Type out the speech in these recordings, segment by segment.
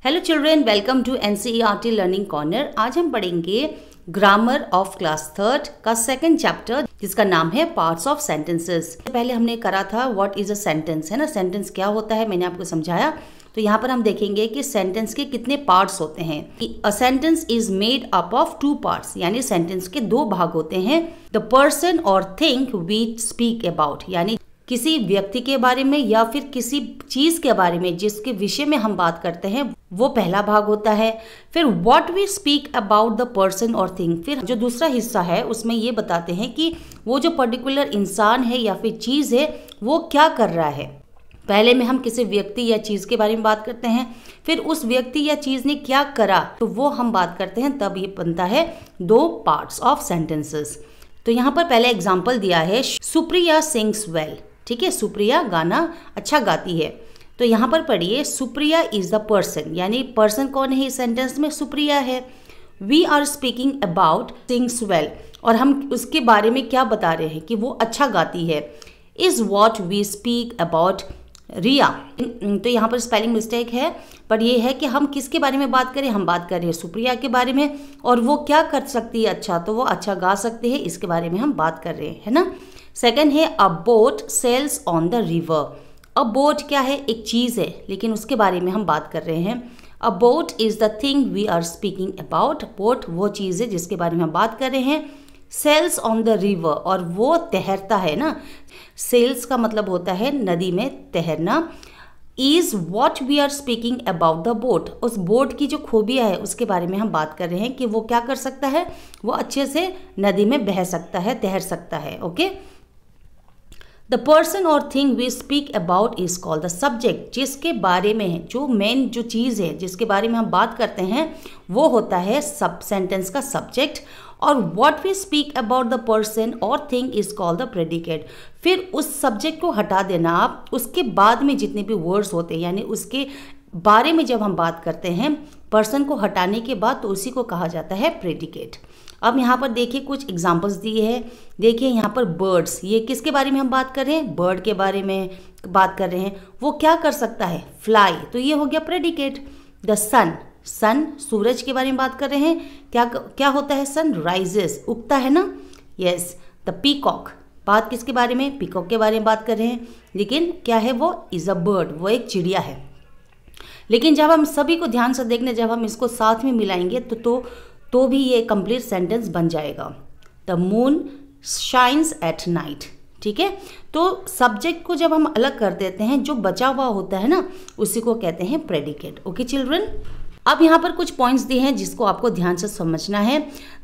Hello children, welcome to NCERT learning corner. आज हम पढ़ेंगे ग्रामर ऑफ क्लास थर्ड का सेकंड चैप्टर जिसका नाम है पार्ट्स ऑफ सेंटेंसेस। पहले हमने करा था व्हाट इज अ सेंटेंस, है ना। सेंटेंस क्या होता है मैंने आपको समझाया। तो यहाँ पर हम देखेंगे कि सेंटेंस के कितने पार्ट्स होते हैं। A sentence is made up of two parts, यानी सेंटेंस के दो भाग होते हैं। द पर्सन और थिंग वी स्पीक अबाउट, यानी किसी व्यक्ति के बारे में या फिर किसी चीज के बारे में जिसके विषय में हम बात करते हैं, वो पहला भाग होता है। फिर what we speak about the person और थिंग, फिर जो दूसरा हिस्सा है उसमें ये बताते हैं कि वो जो पर्टिकुलर इंसान है या फिर चीज है वो क्या कर रहा है। पहले में हम किसी व्यक्ति या चीज के बारे में बात करते हैं, फिर उस व्यक्ति या चीज ने क्या करा तो वो हम बात करते हैं, तब ये बनता है दो पार्ट्स ऑफ सेंटेंसेस। तो यहाँ पर पहले एग्जाम्पल दिया है, सुप्रिया सिंग्स वेल। ठीक है, सुप्रिया गाना अच्छा गाती है। तो यहाँ पर पढ़िए, सुप्रिया इज द पर्सन, यानी पर्सन कौन है इस सेंटेंस में, सुप्रिया है। We are speaking about sings well, और हम उसके बारे में क्या बता रहे हैं कि वो अच्छा गाती है। Is what we speak about Riya. तो यहाँ पर स्पेलिंग मिस्टेक है, पर ये है कि हम किसके बारे में बात करें, हम बात कर रहे हैं सुप्रिया के बारे में, और वो क्या कर सकती है अच्छा, तो वो अच्छा गा सकते हैं, इसके बारे में हम बात कर रहे हैं, है ना। सेकंड है a boat sails on the river. A boat क्या है, एक चीज़ है, लेकिन उसके बारे में हम बात कर रहे हैं। A boat is the thing we are speaking about. Boat वो चीज़ है जिसके बारे में हम बात कर रहे हैं। सेल्स ऑन द रिवर, और वो तैरता है ना। सेल्स का मतलब होता है नदी में तैरना। Is what we are speaking about the boat, उस बोट की जो खूबियाँ है उसके बारे में हम बात कर रहे हैं कि वो क्या कर सकता है, वो अच्छे से नदी में बह सकता है, तैर सकता है। ओके, द पर्सन और thing we speak about is called the subject. जिसके बारे में, जो मेन जो चीज़ है जिसके बारे में हम बात करते हैं वो होता है सब सेंटेंस का सब्जेक्ट। और what we speak about the person और thing is called the predicate. फिर उस सब्जेक्ट को हटा देना आप, उसके बाद में जितने भी वर्ड्स होते हैं, यानी उसके बारे में जब हम बात करते हैं पर्सन को हटाने के बाद, तो उसी को कहा जाता है प्रेडिकेट। अब यहाँ पर देखिए कुछ एग्जांपल्स दिए हैं। देखिए यहाँ पर बर्ड्स, ये किसके बारे में हम बात कर रहे हैं, बर्ड के बारे में बात कर रहे हैं। वो क्या कर सकता है, फ्लाई, तो ये हो गया प्रेडिकेट। द सन, सन सूरज के बारे में बात कर रहे हैं। क्या होता है, सन राइजेस, उगता है ना। यस, द पीकॉक, बात किसके बारे में, पीकॉक के बारे में बात कर रहे हैं, लेकिन क्या है वो, इज़ अ बर्ड, वो एक चिड़िया है। लेकिन जब हम सभी को ध्यान से देखने, जब हम इसको साथ में मिलाएंगे तो भी ये कंप्लीट सेंटेंस बन जाएगा। The moon shines at night. ठीक है, तो सब्जेक्ट को जब हम अलग कर देते हैं, जो बचा हुआ होता है ना, उसी को कहते हैं प्रेडिकेट। ओके चिल्ड्रन, अब यहाँ पर कुछ पॉइंट्स दिए हैं जिसको आपको ध्यान से समझना है।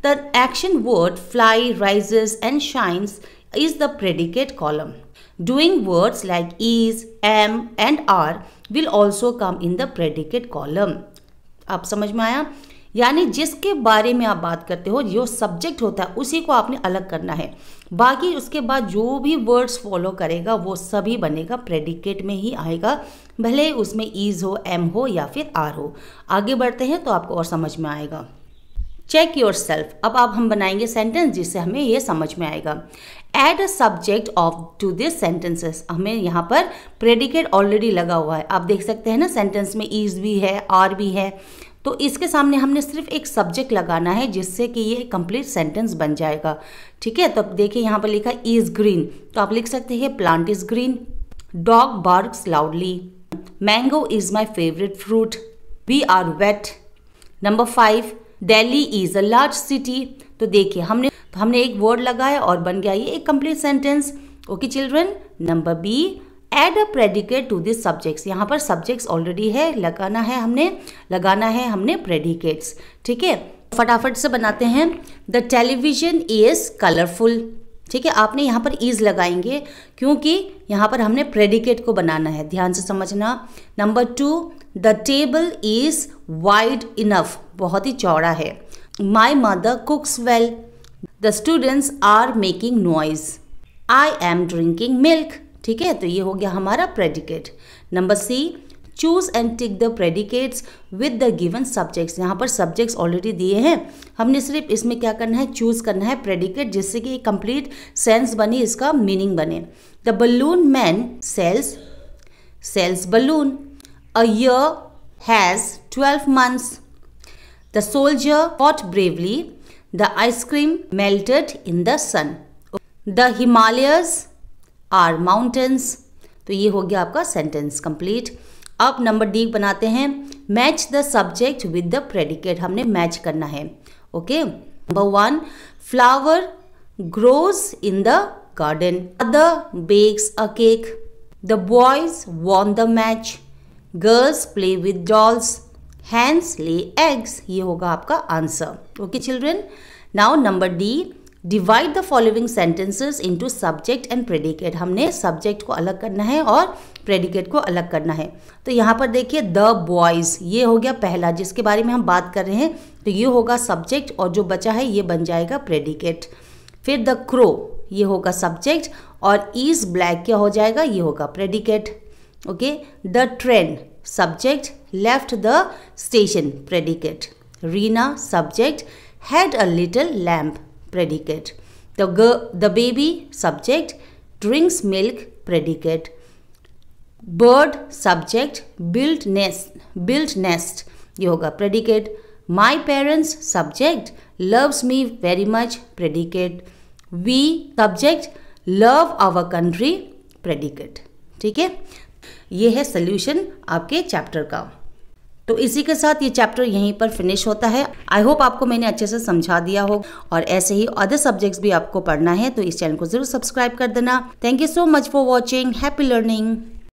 The action word fly, rises and shines is the predicate column. Doing words like is, am and are will also come in the predicate column. आप समझ में आया, यानी जिसके बारे में आप बात करते हो, जो सब्जेक्ट होता है उसी को आपने अलग करना है। बाकी उसके बाद जो भी वर्ड्स फॉलो करेगा वो सभी बनेगा प्रेडिकेट में ही आएगा, भले उसमें इज हो, एम हो या फिर आर हो। आगे बढ़ते हैं तो आपको और समझ में आएगा। Check yourself. अब हम बनाएंगे सेंटेंस जिससे हमें ये समझ में आएगा। Add a subject of to this sentences. हमें यहाँ पर प्रेडिकेट ऑलरेडी लगा हुआ है, आप देख सकते हैं ना, सेंटेंस में इज भी है, आर भी है, तो इसके सामने हमने सिर्फ एक सब्जेक्ट लगाना है जिससे कि ये कंप्लीट सेंटेंस बन जाएगा। ठीक है, तो देखिए यहाँ पर लिखा इज ग्रीन, तो आप लिख सकते हैं plant is green. Dog barks loudly. Mango is my favourite fruit. We are wet. Number 5, Delhi is a large city. तो देखिए हमने एक वर्ड लगाया और बन गया ये एक complete sentence. Okay children, number B, add a predicate to this subjects. यहाँ पर सब्जेक्ट्स ऑलरेडी है, लगाना है हमने प्रेडिकेट्स। ठीक है, फटाफट से बनाते हैं। The television is colourful. ठीक है, आपने यहाँ पर इज लगाएंगे क्योंकि यहाँ पर हमने प्रेडिकेट को बनाना है, ध्यान से समझना। Number 2, the table is wide enough, बहुत ही चौड़ा है। My mother cooks well. The students are making noise. I am drinking milk. ठीक है, तो ये हो गया हमारा predicate. Number C, choose and tick the predicates with the given subjects. यहाँ पर सब्जेक्ट्स ऑलरेडी दिए हैं, हमने सिर्फ इसमें क्या करना है, चूज करना है प्रेडिकेट, जिससे कि कंप्लीट सेंस बने, इसका मीनिंग बने। The balloon man sells balloon. A year has 12 months. The soldier fought bravely. The ice cream melted in the sun. The Himalayas are mountains. तो ये हो गया आपका सेंटेंस कंप्लीट। अब नंबर डी बनाते हैं, match the subject with the predicate. हमने match करना है। Okay, number 1, flower grows in the garden. Mother bakes a cake. The boys won the match. Girls play with dolls. Hens lay eggs. ये होगा आपका answer. Okay children, now number D, divide the following sentences into subject and predicate. हमने subject को अलग करना है और predicate को अलग करना है। तो यहाँ पर देखिए द बॉयज़, ये हो गया पहला जिसके बारे में हम बात कर रहे हैं, तो ये होगा सब्जेक्ट और जो बचा है ये बन जाएगा प्रेडिकेट। फिर द क्रो, ये होगा सब्जेक्ट और इज ब्लैक क्या हो जाएगा, ये होगा predicate. Okay, the train subject, left the station predicate. Reena subject, had a little lamp predicate. The baby subject, drinks milk predicate. Bird subject, build nest ये होगा predicate. My parents subject, loves me very much predicate. We subject, love our country predicate. ठीक है, ये है solution आपके chapter का। तो इसी के साथ ये चैप्टर यहीं पर फिनिश होता है। आई होप आपको मैंने अच्छे से समझा दिया हो, और ऐसे ही अदर सब्जेक्ट्स भी आपको पढ़ना है तो इस चैनल को जरूर सब्सक्राइब कर देना। Thank you so much for watching. Happy learning.